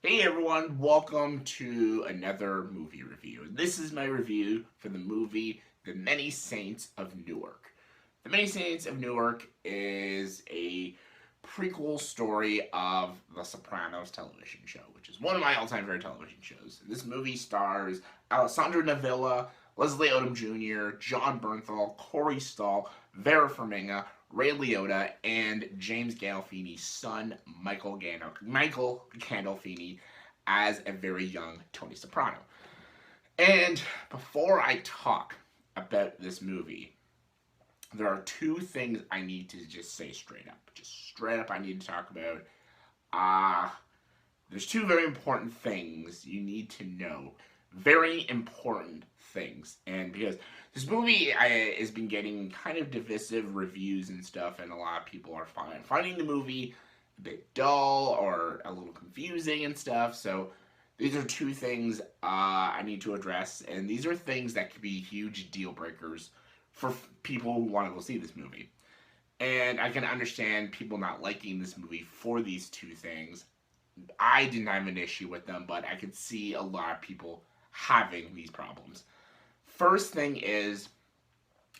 Hey everyone, welcome to another movie review. This is my review for the movie The Many Saints of Newark. The Many Saints of Newark is a prequel story of The Sopranos television show, which is one of my all-time favorite television shows. This movie stars Alessandro Navilla, Leslie Odom Jr., John Bernthal, Corey Stoll, Vera Farmiga, Ray Liotta, and James Gandolfini's son, Michael Gandolfini, as a very young Tony Soprano. And before I talk about this movie, there are two things I need to just say straight up. Just straight up, I need to talk about. Uh, there's two very important things you need to know. Very important things. And because this movie has been getting kind of divisive reviews and stuff, and a lot of people are finding the movie a bit dull or a little confusing and stuff. So these are two things I need to address, and these are things that could be huge deal breakers for people who want to go see this movie. And I can understand people not liking this movie for these two things. I didn't have an issue with them, but I could see a lot of people having these problems. First thing is,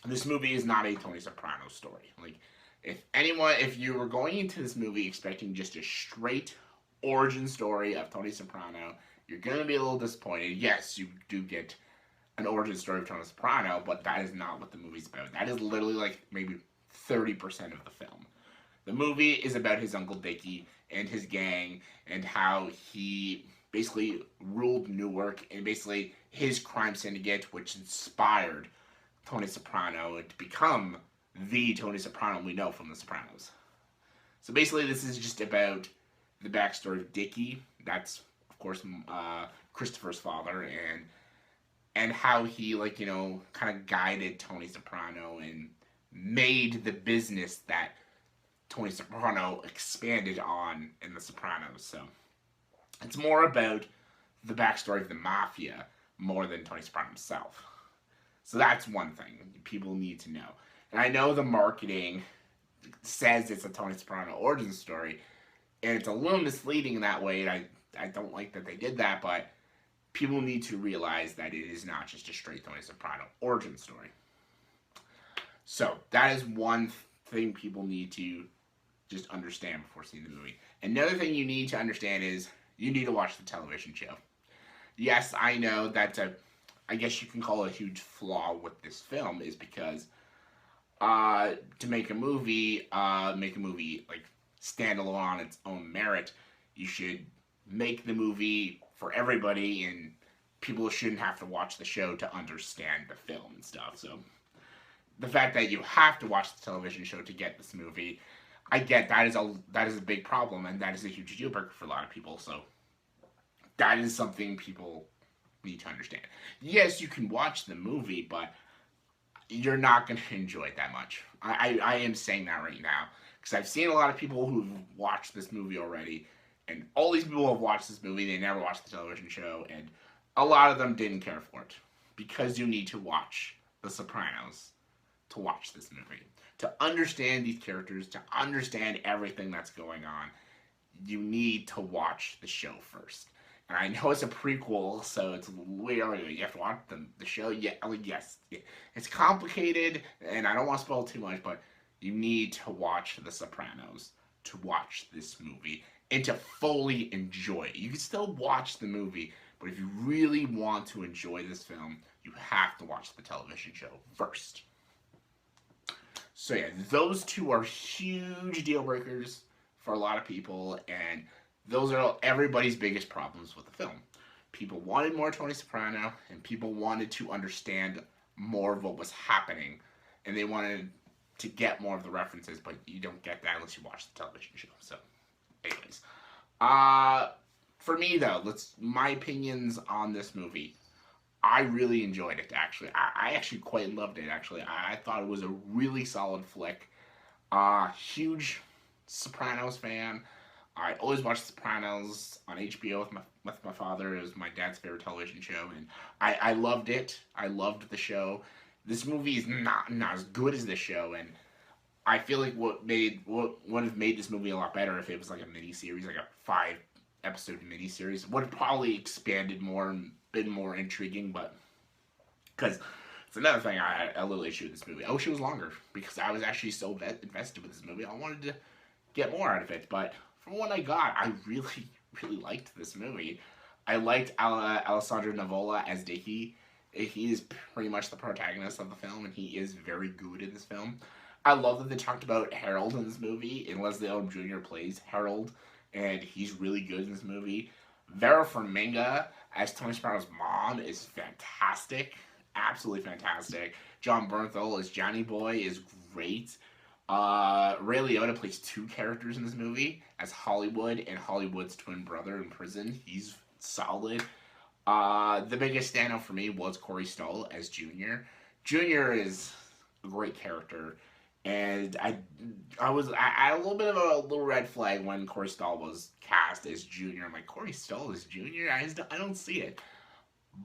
this movie is not a Tony Soprano story. Like, if you were going into this movie expecting just a straight origin story of Tony Soprano, you're gonna be a little disappointed. Yes, you do get an origin story of Tony Soprano, but that is not what the movie's about. That is literally like maybe 30% of the film. The movie is about his Uncle Dickie and his gang and how he basically ruled Newark and basically his crime syndicate, which inspired Tony Soprano to become the Tony Soprano we know from The Sopranos. So basically, this is just about the backstory of Dickie. That's of course Christopher's father, and how he kind of guided Tony Soprano and made the business that Tony Soprano expanded on in The Sopranos. So it's more about the backstory of the mafia more than Tony Soprano himself. So that's one thing people need to know. And I know the marketing says it's a Tony Soprano origin story, and it's a little misleading in that way. And I don't like that they did that, but people need to realize that it is not just a straight Tony Soprano origin story. So that is one thing people need to just understand before seeing the movie. Another thing you need to understand is you need to watch the television show. Yes, I know that's I guess you can call it a huge flaw with this film is because to make a movie like standalone on its own merit, you should make the movie for everybody, and people shouldn't have to watch the show to understand the film and stuff. So the fact that you have to watch the television show to get this movie, I get that is a big problem, and that is a huge deal breaker for a lot of people. So that is something people need to understand. Yes, you can watch the movie, but you're not going to enjoy it that much. I am saying that right now because I've seen a lot of people who've watched this movie already, and all these people have watched this movie. They never watched the television show, and a lot of them didn't care for it because you need to watch The Sopranos to watch this movie. To understand these characters, to understand everything that's going on, you need to watch the show first. And I know it's a prequel, so it's way early. You have to watch the show. Yeah, yes, it's complicated, and I don't want to spoil too much, but you need to watch The Sopranos to watch this movie and to fully enjoy it. You can still watch the movie, but if you really want to enjoy this film, you have to watch the television show first. So yeah, those two are huge deal breakers for a lot of people, and those are everybody's biggest problems with the film. People wanted more Tony Soprano, and people wanted to understand more of what was happening, and they wanted to get more of the references, but you don't get that unless you watch the television show. So, anyways, for me though, my opinions on this movie. I really enjoyed it. Actually, I actually quite loved it. Actually, I thought it was a really solid flick. Huge Sopranos fan. I always watched Sopranos on HBO with my father. It was my dad's favorite television show, and I loved it. I loved the show. This movie is not as good as the show, and I feel like what would have made this movie a lot better if it was like a mini series, like a episode miniseries. Would have probably expanded more and been more intriguing, but because it's another thing I had a little issue with this movie. I wish it was longer because I was actually so invested with this movie. I wanted to get more out of it, but from what I got, I really, really liked this movie. I liked Alessandro Nivola as Dickie. He is pretty much the protagonist of the film, and he is very good in this film. I love that they talked about Harold in this movie, and Leslie Odom Jr. plays Harold, and he's really good in this movie. Vera Farmiga as Tony Soprano's mom is fantastic, absolutely fantastic. John Bernthal as Johnny Boy is great. Ray Liotta plays two characters in this movie as Hollywood and Hollywood's twin brother in prison. He's solid. The biggest standout for me was Corey Stoll as Junior. Junior is a great character, and I had a little bit of a little red flag when Corey Stoll was cast as Junior. I'm like, Corey Stoll is Junior? I don't see it.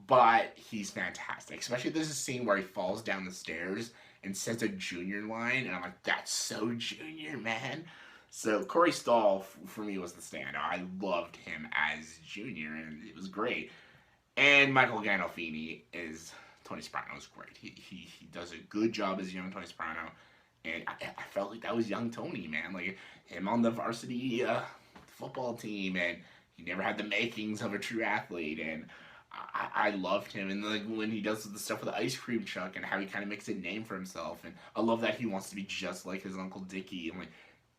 But he's fantastic. Especially there's a scene where he falls down the stairs and says a Junior line, and I'm like, that's so Junior, man. So Corey Stoll for me was the standout. I loved him as Junior, and it was great. And Michael Gandolfini is Tony Soprano is great. He does a good job as young Tony Soprano, and I felt like that was young Tony, man. Like him on the varsity football team, and he never had the makings of a true athlete, and I loved him. And like when he does the stuff with the ice cream truck and how he kind of makes a name for himself, and I love that he wants to be just like his Uncle Dickie. I'm like,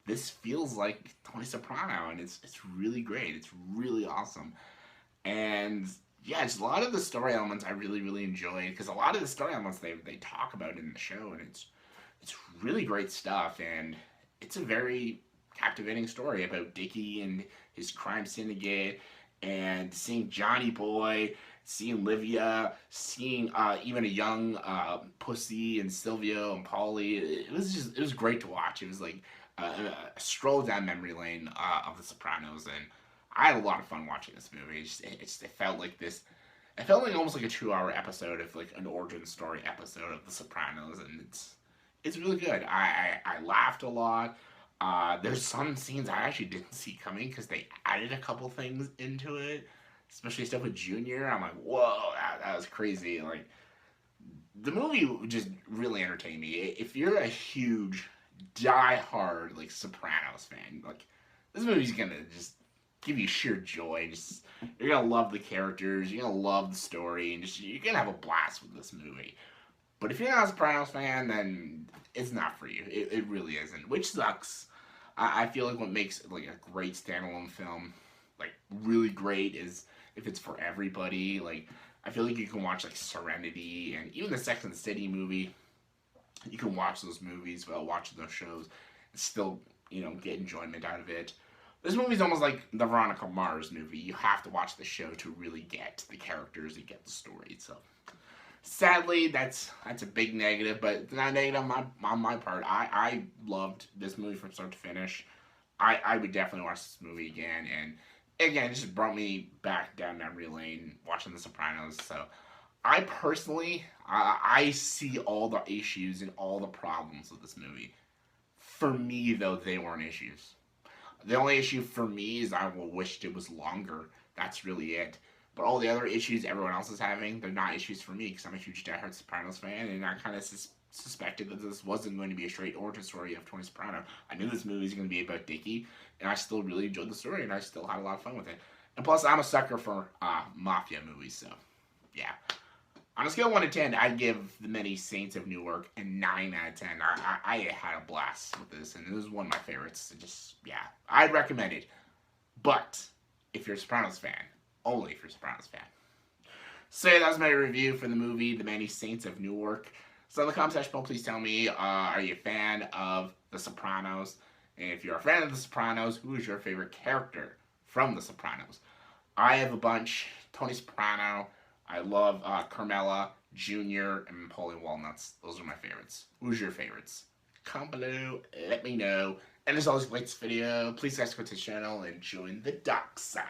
this feels like Tony Soprano, and it's really great. It's really awesome, and yeah, just a lot of the story elements I really, really enjoyed, because a lot of the story elements they talk about in the show, and it's really great stuff, and it's a very captivating story about Dickie and his crime syndicate, and seeing Johnny Boy, seeing Livia, seeing even a young Pussy and Silvio and Polly. It was great to watch. It was like a stroll down memory lane of The Sopranos, and I had a lot of fun watching this movie. It felt like this. It felt like almost like a 2-hour episode of like an origin story episode of The Sopranos, and it's really good. I laughed a lot. There's some scenes I actually didn't see coming because they added a couple things into it, especially stuff with Junior. I'm like, whoa, that was crazy. Like the movie just really entertained me. If you're a huge, die-hard like Sopranos fan, like this movie's gonna just give you sheer joy. Just you're gonna love the characters, you're gonna love the story, and just you're gonna have a blast with this movie. But if you're not a Sopranos fan, then it's not for you. It really isn't, which sucks. I feel like what makes like a great standalone film, like really great, is if it's for everybody. Like I feel like you can watch like Serenity and even the Sex and the City movie. You can watch those movies while watching those shows and still, get enjoyment out of it. This movie's almost like the Veronica Mars movie. You have to watch the show to really get the characters and get the story. So sadly, that's a big negative, but it's not negative on my part. I loved this movie from start to finish. I would definitely watch this movie again, and again, it just brought me back down memory lane watching The Sopranos. So I personally, I see all the issues and all the problems with this movie. For me, though, they weren't issues. The only issue for me is I wished it was longer. That's really it. But all the other issues everyone else is having, they're not issues for me because I'm a huge Die Hard Sopranos fan, and I kind of suspected that this wasn't going to be a straight origin story of Tony Soprano. I knew this movie was going to be about Dickie, and I still really enjoyed the story, and I still had a lot of fun with it. And plus, I'm a sucker for mafia movies, so yeah. On a scale of 1 to 10, I'd give The Many Saints of Newark a 9 out of 10. I had a blast with this, and it was one of my favorites. I'd recommend it. But if you're a Sopranos fan, only if you're a Sopranos fan. So that was my review for the movie The Many Saints of Newark. So in the comment section below, please tell me, are you a fan of The Sopranos? And if you're a fan of The Sopranos, who is your favorite character from The Sopranos? I have a bunch. Tony Soprano. I love Carmela, Junior, and Napoleon Walnuts. Those are my favorites. Who's your favorites? Comment below, let me know. And as always, like this video, please subscribe to the channel and join the dark side.